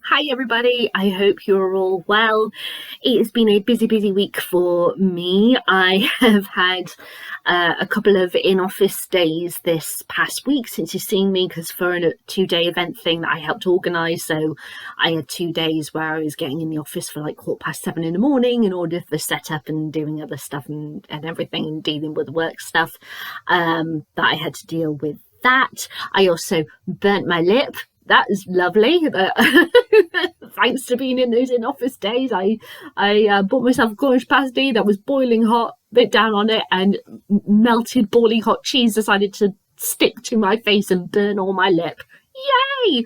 Hi everybody, I hope you're all well. It has been a busy week for me. I have had a couple of in-office days this past week since you've seen me, because for a 2-day event thing that I helped organise, so I had 2 days where I was getting in the office for like 7:15 in the morning in order for setup and doing other stuff and everything, and dealing with work stuff that I had to deal with. That I also burnt my lip. That is lovely. Thanks to being in those in-office days, I bought myself a Cornish pasty that was boiling hot, bit down on it, and melted boiling hot cheese decided to stick to my face and burn all my lip. Yay!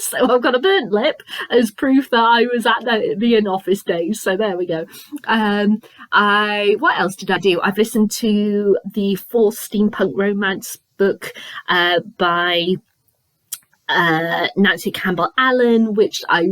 So I've got a burnt lip as proof that I was at the in-office days. So there we go. What else did I do? I've listened to the 4th steampunk romance book by Nancy Campbell Allen, which I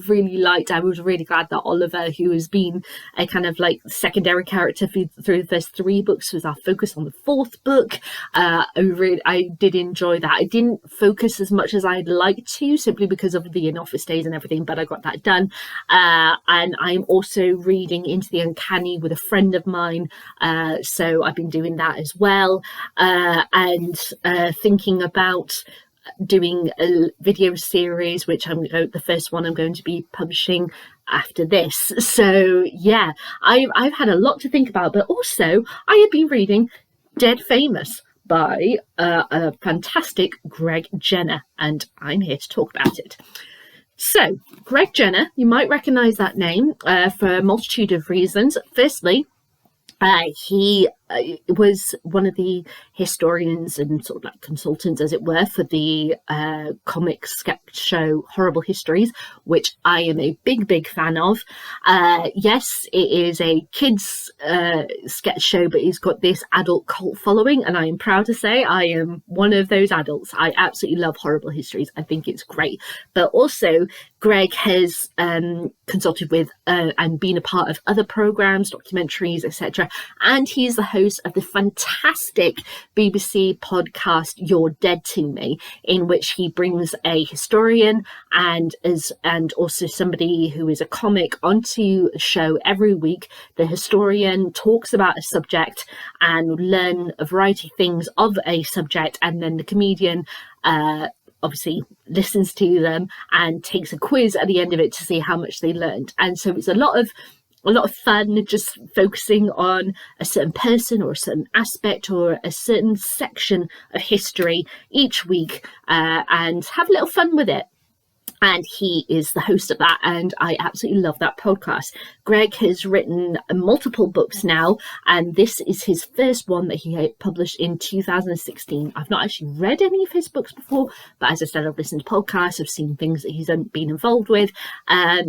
really liked. I was really glad that Oliver, who has been a kind of like secondary character through the first 3 books, was our focus on the 4th book. I did enjoy that. I didn't focus as much as I'd like to, simply because of the in-office days and everything, but I got that done. And I'm also reading Into the Uncanny with a friend of mine, so I've been doing that as well, and thinking about doing a video series, which the first one I'm going to be publishing after this. So yeah, I've had a lot to think about, but also I have been reading Dead Famous by a fantastic Greg Jenner, and I'm here to talk about it. So Greg Jenner, you might recognize that name for a multitude of reasons. Firstly, he was one of the historians and sort of like consultants, as it were, for the comic sketch show Horrible Histories, which I am a big fan of. Yes, it is a kids sketch show, but he's got this adult cult following, and I am proud to say I am one of those adults. I absolutely love Horrible Histories. I think it's great. But also, Greg has consulted with and been a part of other programs, documentaries, etc. And he's the host of the fantastic BBC podcast You're Dead to Me, in which he brings a historian and also somebody who is a comic onto the show every week. The historian talks about a subject and learn a variety of things of a subject, and then the comedian obviously listens to them and takes a quiz at the end of it to see how much they learned. And so it's a lot of fun, just focusing on a certain person or a certain aspect or a certain section of history each week, and have a little fun with it. And he is the host of that, and I absolutely love that podcast. Greg has written multiple books now, and this is his first one that he published in 2016. I've not actually read any of his books before, but as I said, I've listened to podcasts, I've seen things that he's been involved with,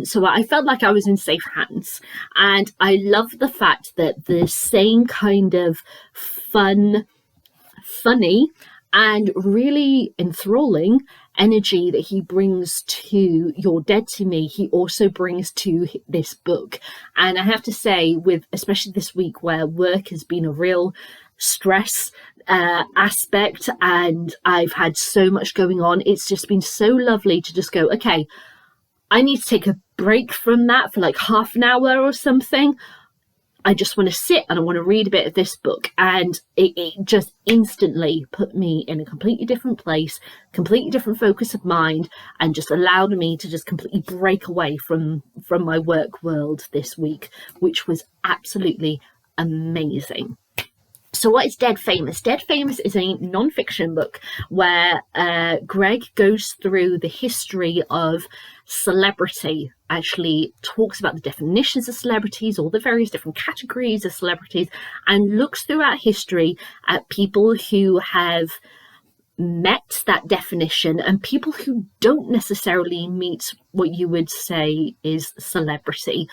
so I felt like I was in safe hands. And I love the fact that the same kind of funny, and really enthralling energy that he brings to You're Dead to Me, he also brings to this book. And I have to say, with especially this week where work has been a real stress aspect and I've had so much going on, it's just been so lovely to just go, okay, I need to take a break from that for like half an hour or something. I just want to sit and I want to read a bit of this book, and it just instantly put me in a completely different place, completely different focus of mind, and just allowed me to just completely break away from my work world this week, which was absolutely amazing. So what is Dead Famous? Dead Famous is a non-fiction book where Greg goes through the history of celebrity, actually talks about the definitions of celebrities, all the various different categories of celebrities, and looks throughout history at people who have met that definition and people who don't necessarily meet what you would say is celebrity,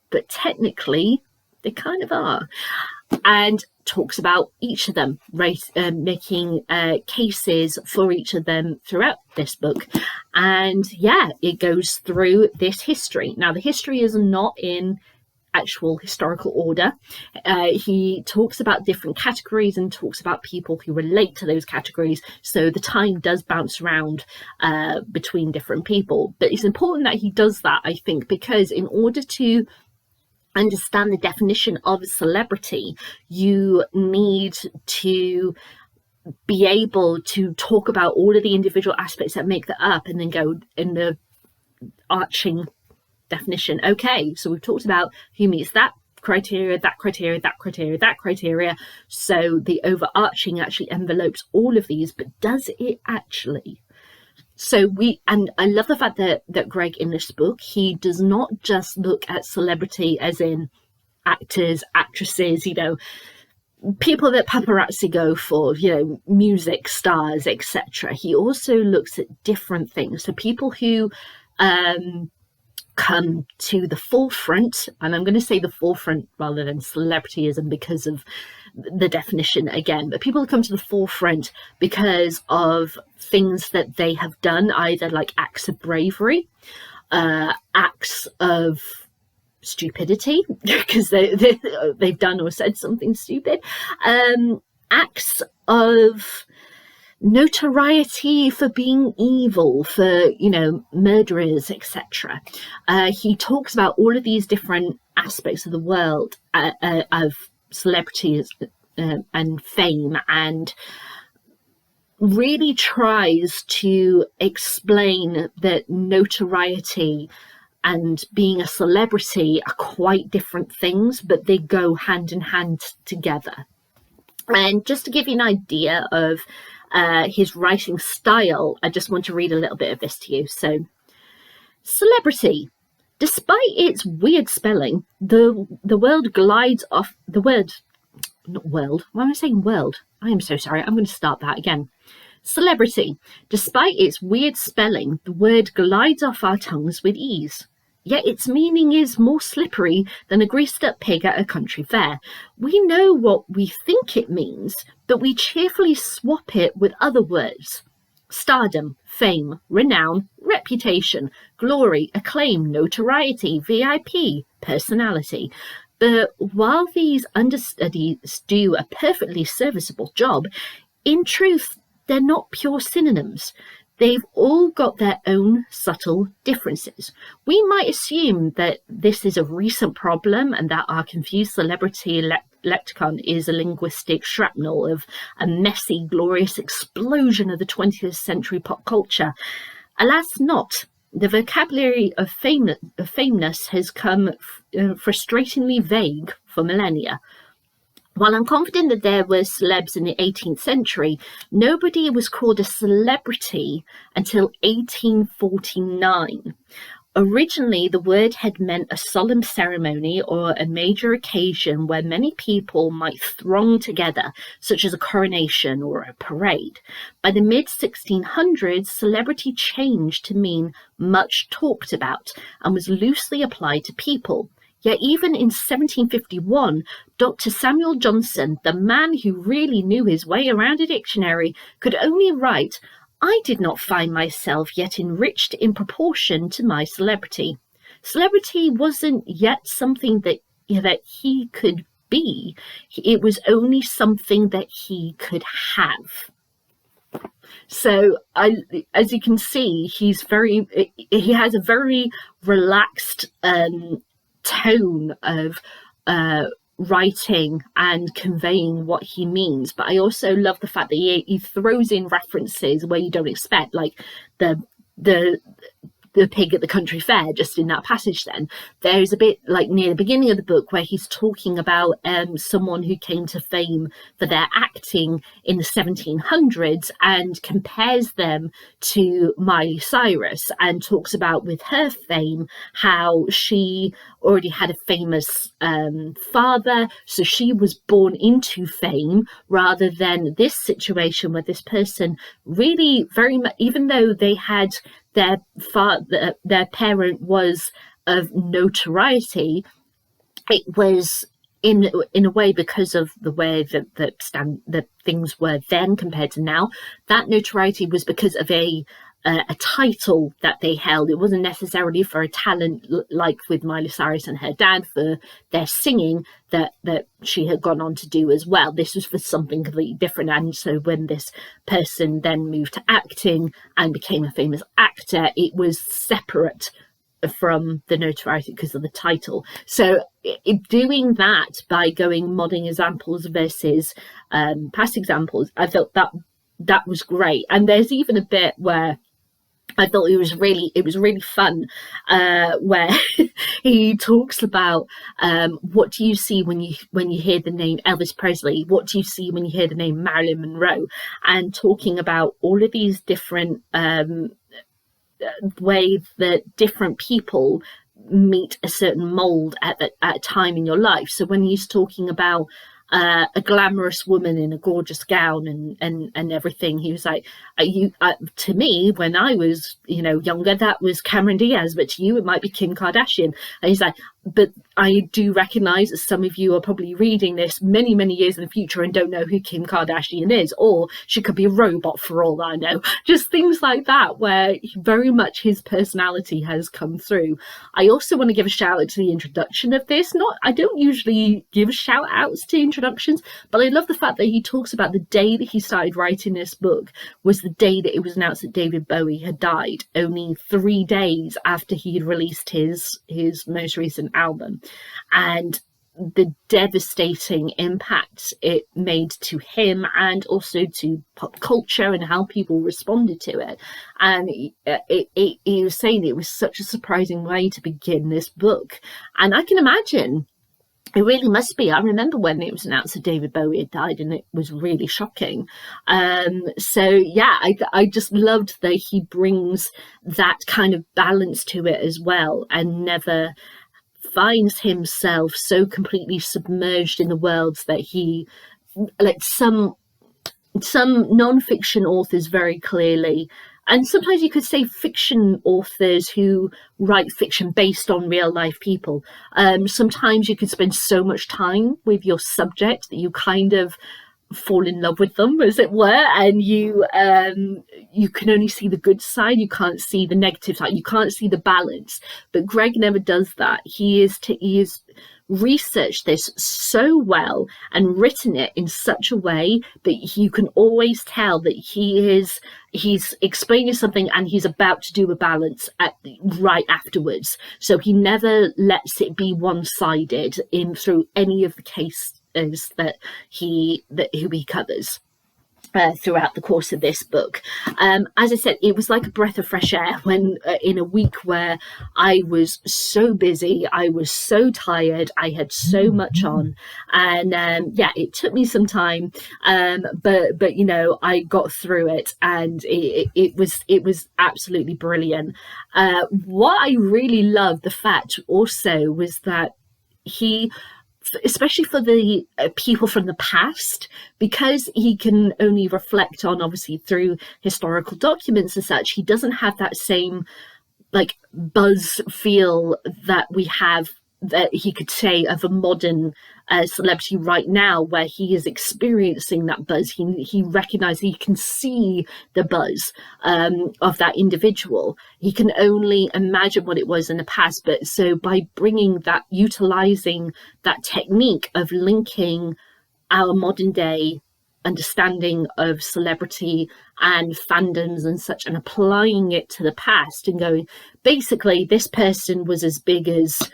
but technically they kind of are. And talks about each of them, making cases for each of them throughout this book. And yeah, it goes through this history. Now, the history is not in actual historical order. He talks about different categories and talks about people who relate to those categories. So the time does bounce around between different people. But it's important that he does that, I think, because in order to understand the definition of a celebrity, you need to be able to talk about all of the individual aspects that make that up and then go in the arching definition. Okay, so we've talked about who meets that criteria, that criteria, that criteria, that criteria. So the overarching actually envelopes all of these, but does it actually? So and I love the fact that Greg in this book, he does not just look at celebrity as in actors, actresses, people that paparazzi go for, music stars, etc. He also looks at different things. So people who come to the forefront, and I'm going to say the forefront rather than celebrityism because of the definition again, but people who come to the forefront because of things that they have done, either like acts of bravery, acts of stupidity because they've done or said something stupid, acts of notoriety for being evil, for murderers, etc. He talks about all of these different aspects of the world of celebrities and fame, and really tries to explain that notoriety and being a celebrity are quite different things, but they go hand in hand together. And just to give you an idea of his writing style, I just want to read a little bit of this to you. So, celebrity. Despite its weird spelling, the word glides off the word, not world. Why am I saying world? I am so sorry. I'm going to start that again. Celebrity. Despite its weird spelling, the word glides off our tongues with ease. Yet its meaning is more slippery than a greased-up pig at a country fair. We know what we think it means, but we cheerfully swap it with other words. Stardom, fame, renown, reputation, glory, acclaim, notoriety, VIP, personality. But while these understudies do a perfectly serviceable job, in truth, they're not pure synonyms. They've all got their own subtle differences. We might assume that this is a recent problem and that our confused celebrity lexicon is a linguistic shrapnel of a messy, glorious explosion of the 20th century pop culture. Alas, not. The vocabulary of fameness has come frustratingly vague for millennia. While I'm confident that there were celebs in the 18th century, nobody was called a celebrity until 1849. Originally, the word had meant a solemn ceremony or a major occasion where many people might throng together, such as a coronation or a parade. By the mid-1600s, celebrity changed to mean much talked about and was loosely applied to people. Yet even in 1751, Dr. Samuel Johnson, the man who really knew his way around a dictionary, could only write, "I did not find myself yet enriched in proportion to my celebrity." Celebrity wasn't yet something that he could be. It was only something that he could have. So, as you can see, he has a very relaxed tone of writing and conveying what he means. But I also love the fact that he throws in references where you don't expect, like the pig at the country fair, just in that passage. Then there's a bit like near the beginning of the book where he's talking about someone who came to fame for their acting in the 1700s and compares them to Miley Cyrus and talks about with her fame how she already had a famous father, so she was born into fame, rather than this situation where this person really very much, even though they had their parent was of notoriety, it was in a way because of the way that things were then compared to now. That notoriety was because of a a title that they held. It wasn't necessarily for a talent like with Miley Cyrus and her dad for their singing that she had gone on to do as well. This was for something completely different. And so when this person then moved to acting and became a famous actor, it was separate from the notoriety because of the title. So doing that by going modern examples versus past examples, I felt that was great. And there's even a bit where I thought it was really fun, where he talks about what do you see when you hear the name Elvis Presley? What do you see when you hear the name Marilyn Monroe? And talking about all of these different ways that different people meet a certain mold at a time in your life. So when he's talking about a glamorous woman in a gorgeous gown and everything, he was like, to me, when I was younger, that was Cameron Diaz, but to you it might be Kim Kardashian. And he's like, but I do recognize that some of you are probably reading this many, many years in the future and don't know who Kim Kardashian is, or she could be a robot for all I know. Just things like that, where very much his personality has come through. I also want to give a shout out to the introduction of this. I don't usually give shout outs to introductions, but I love the fact that he talks about the day that he started writing this book was the day that it was announced that David Bowie had died, only 3 days after he had released his most recent album, and the devastating impact it made to him and also to pop culture and how people responded to it. And he was saying it was such a surprising way to begin this book, and I can imagine it really must be. I remember when it was announced that David Bowie had died, and it was really shocking. So yeah, I just loved that he brings that kind of balance to it as well, and never finds himself so completely submerged in the worlds that he, like some non-fiction authors very clearly, and sometimes you could say fiction authors who write fiction based on real life people. Sometimes you could spend so much time with your subject that you kind of fall in love with them, as it were, and you can only see the good side, you can't see the negative side, you can't see the balance. But Greg never does that. He is researched this so well and written it in such a way that you can always tell that he's explaining something and he's about to do a balance right afterwards. So he never lets it be one-sided through any of the cases that who he covers throughout the course of this book. As I said, it was like a breath of fresh air when in a week where I was so busy, I was so tired, I had so much on, and it took me some time, but I got through it, and it was absolutely brilliant. What I really loved the fact also was that he, especially for the people from the past, because he can only reflect on, obviously through historical documents and such, he doesn't have that same like buzz feel that we have, that he could say of a modern celebrity right now, where he is experiencing that buzz. He recognizes, he can see the buzz of that individual. He can only imagine what it was in the past. But so by bringing that, utilizing that technique of linking our modern day understanding of celebrity and fandoms and such, and applying it to the past and going, basically this person was as big as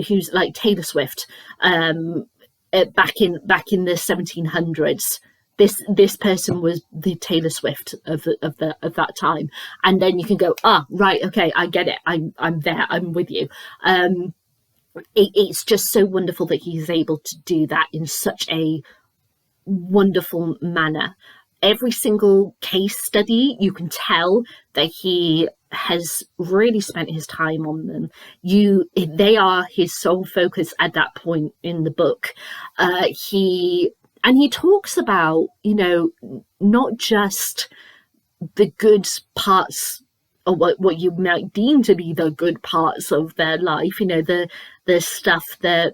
who's like Taylor Swift back in the 1700s. This person was the Taylor Swift of that time, and then you can go, right, okay, I get it, I'm there, I'm with you. It's just so wonderful that he's able to do that in such a wonderful manner. Every single case study, you can tell that he has really spent his time on them. They are his sole focus at that point in the book. He talks about, not just the good parts, or what you might deem to be the good parts of their life, the stuff that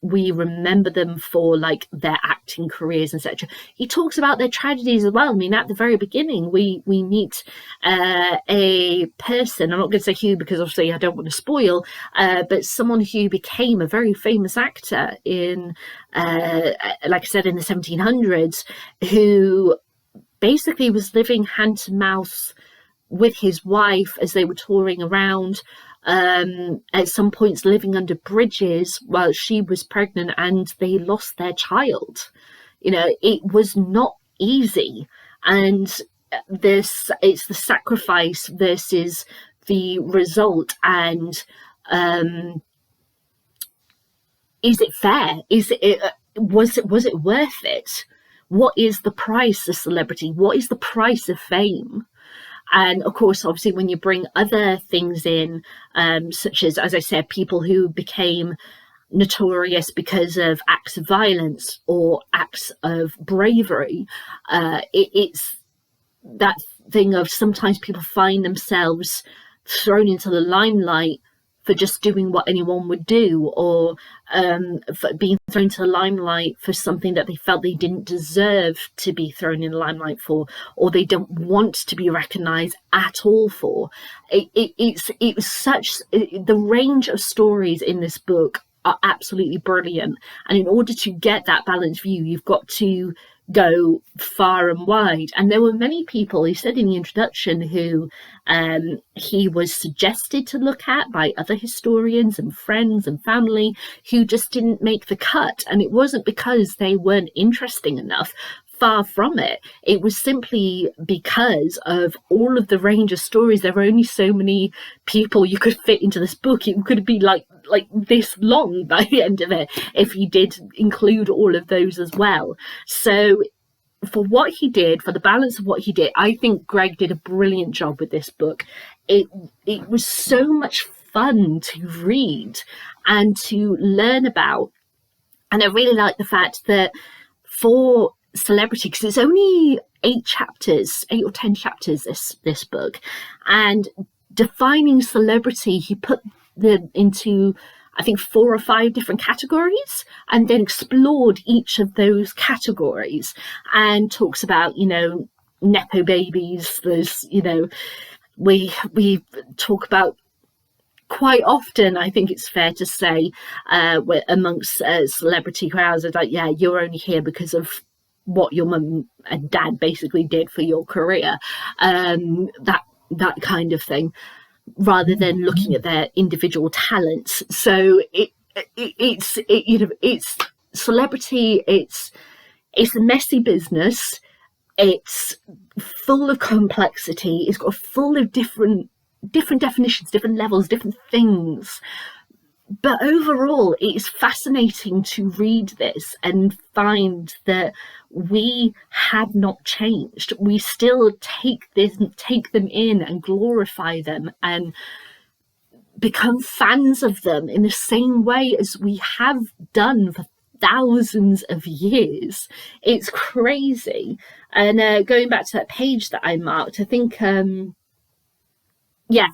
we remember them for like their acting careers, etc. He talks about their tragedies as well. I mean, at the very beginning, we meet a person. I'm not going to say who because obviously I don't want to spoil, but someone who became a very famous actor in, like I said, in the 1700s, who basically was living hand to mouth with his wife as they were touring around, at some points living under bridges while she was pregnant, and they lost their child. You know, it was not easy, and it's the sacrifice versus the result, and is it fair? Was it worth it? What is the price of celebrity? What is the price of fame? And of course, obviously, when you bring other things in, such as I said, people who became notorious because of acts of violence or acts of bravery, it's that thing of sometimes people find themselves thrown into the limelight for just doing what anyone would do, or for being thrown to the limelight for something that they felt they didn't deserve to be thrown in the limelight for, or they don't want to be recognised at all for. It was such, the range of stories in this book are absolutely brilliant, and in order to get that balanced view, you've got to go far and wide. And there were many people, he said in the introduction, who he was suggested to look at by other historians and friends and family, who just didn't make the cut. And it wasn't because they weren't interesting enough. Far from it. It was simply because of all of the range of stories. There were only so many people you could fit into this book. It could be like this long by the end of it if you did include all of those as well. So for what he did, for the balance of what he did, I think Greg did a brilliant job with this book. It was so much fun to read and to learn about. And I really like the fact that for celebrity, because it's only 8 or 10 chapters, this book, and defining celebrity, he put them into, I think, 4 or 5 different categories, and then explored each of those categories and talks about, you know, nepo babies. There's, you know, we talk about quite often, I think it's fair to say, amongst celebrity crowds, it's like, yeah, you're only here because of what your mum and dad basically did for your career, that kind of thing, rather than looking at their individual talents. So it's celebrity. It's a messy business. It's full of complexity. It's got full of different definitions, different levels, different things. But overall, it's fascinating to read this and find that we have not changed. We still take them in and glorify them and become fans of them in the same way as we have done for thousands of years. It's crazy. And going back to that page that I marked, I think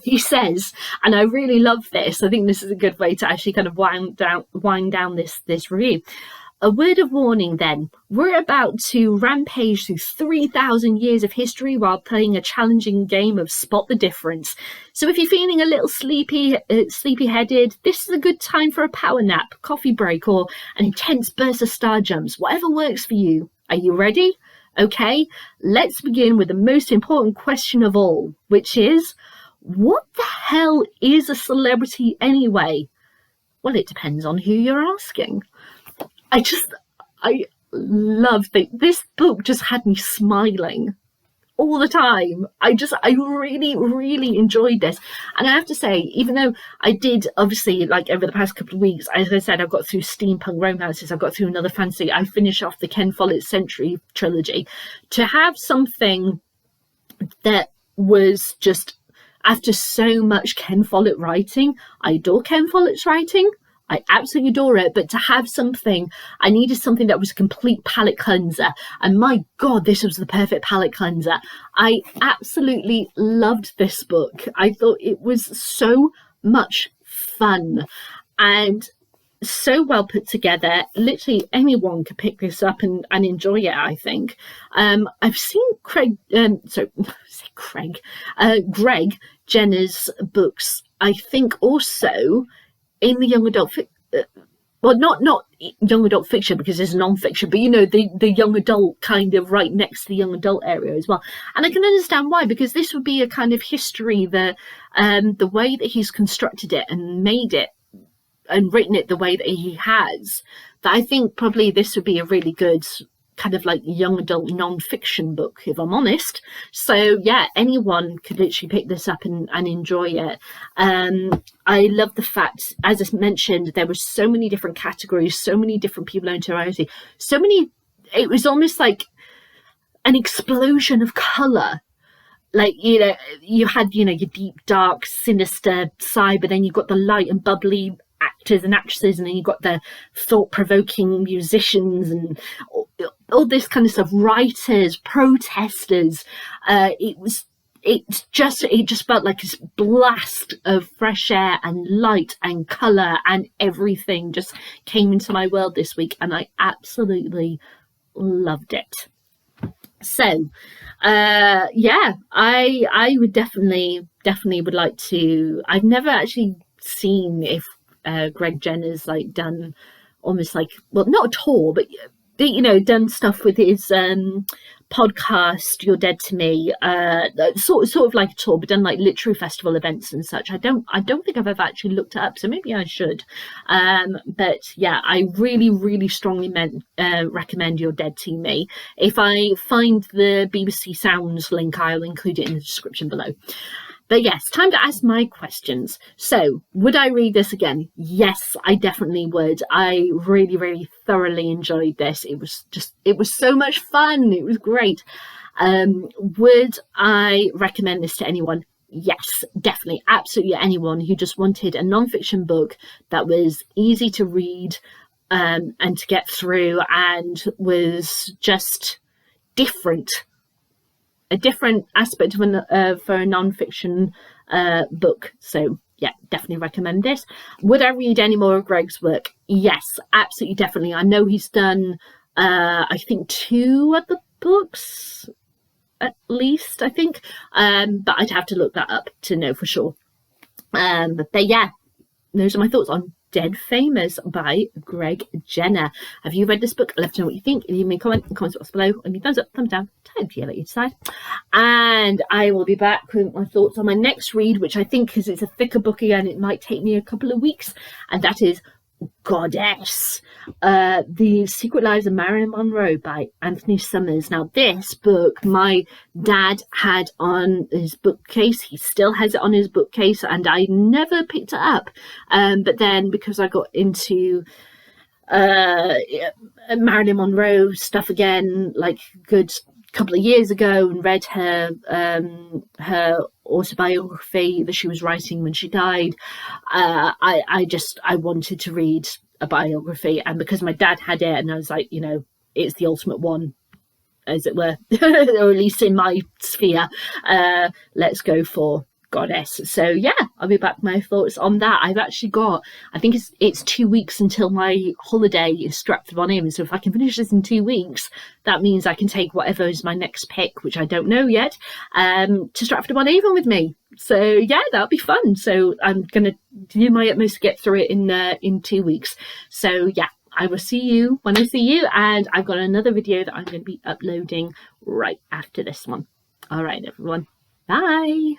he says, and I really love this, I think this is a good way to actually kind of wind down this review. A word of warning then, we're about to rampage through 3,000 years of history while playing a challenging game of spot the difference. So if you're feeling a little sleepy-headed, this is a good time for a power nap, coffee break, or an intense burst of star jumps, whatever works for you. Are you ready? Okay, let's begin with the most important question of all, which is, what the hell is a celebrity anyway? Well, it depends on who you're asking. I love this book just had me smiling all the time. I really, really enjoyed this. And I have to say, even though I did, obviously, like over the past couple of weeks, as I said, I've got through steampunk romances, I've got through another fantasy, I finished off the Ken Follett Century trilogy. To have something that was just, after so much Ken Follett writing, I adore Ken Follett's writing. I absolutely adore it, but to have something, I needed something that was a complete palate cleanser. And my God, this was the perfect palate cleanser. I absolutely loved this book. I thought it was so much fun. And so well put together. Literally anyone could pick this up and enjoy it, I think. I've seen Greg Jenner's books, I think, also in the young adult well, not young adult fiction because it's non-fiction, but you know, the young adult kind of right next to the young adult area as well. And I can understand why, because this would be a kind of history that the way that he's constructed it and made it and written it the way that he has, that I think probably this would be a really good kind of like young adult non-fiction book, if I'm honest. So yeah, anyone could literally pick this up and enjoy it. I love the fact, as I mentioned, there were so many different categories, so many different people into variety, so many, it was almost like an explosion of colour. Like, you know, you had, you know, your deep, dark, sinister side, but then you've got the light and bubbly actors and actresses, and then you've got the thought-provoking musicians and all this kind of stuff, writers, protesters. It just felt like this blast of fresh air and light and colour, and everything just came into my world this week, and I absolutely loved it. So yeah, I would definitely would like to. I've never actually seen if Greg Jenner's like done almost like, well, not a tour, but you know, done stuff with his podcast You're Dead to Me, sort of like a tour, but done like literary festival events and such. I don't think I've ever actually looked it up, so maybe I should. But yeah, I really strongly recommend You're Dead to Me. If I find the BBC Sounds link, I'll include it in the description below. But yes, time to ask my questions. So, would I read this again? Yes, I definitely would. I really thoroughly enjoyed this. It was so much fun. It was great. Would I recommend this to anyone? Yes, definitely. Absolutely anyone who just wanted a non-fiction book that was easy to read and to get through and was just different. A different aspect of for a non-fiction book. So yeah, definitely recommend this. Would I read any more of Greg's work? Yes, absolutely, definitely. I know he's done I think 2 other books at least, I think, but I'd have to look that up to know for sure. But yeah, those are my thoughts on Dead Famous by Greg Jenner. Have you read this book? I'd love to know what you think. Leave me a comment in the comments box below. Leave me a thumbs up, thumbs down. Time to yell at you decide. And I will be back with my thoughts on my next read, which I think, because it's a thicker book again, it might take me a couple of weeks. And that is Goddess, The Secret Lives of Marilyn Monroe by Anthony Summers. Now this book my dad had on his bookcase. He still has it on his bookcase, and I never picked it up, but then because I got into Marilyn Monroe stuff again, like good couple of years ago, and read her autobiography that she was writing when she died, I wanted to read a biography, and because my dad had it, and I was like, you know, it's the ultimate one, as it were, or at least in my sphere, let's go for Goddess. So yeah, I'll be back with my thoughts on that. I've actually got, I think it's 2 weeks until my holiday is Stratford-upon-Avon, so if I can finish this in 2 weeks, that means I can take whatever is my next pick, which I don't know yet, to Stratford-upon-Avon with me. So yeah, that'll be fun. So I'm gonna do my utmost to get through it in 2 weeks. So yeah, I will see you when I see you, and I've got another video that I'm going to be uploading right after this one. All right, everyone, bye.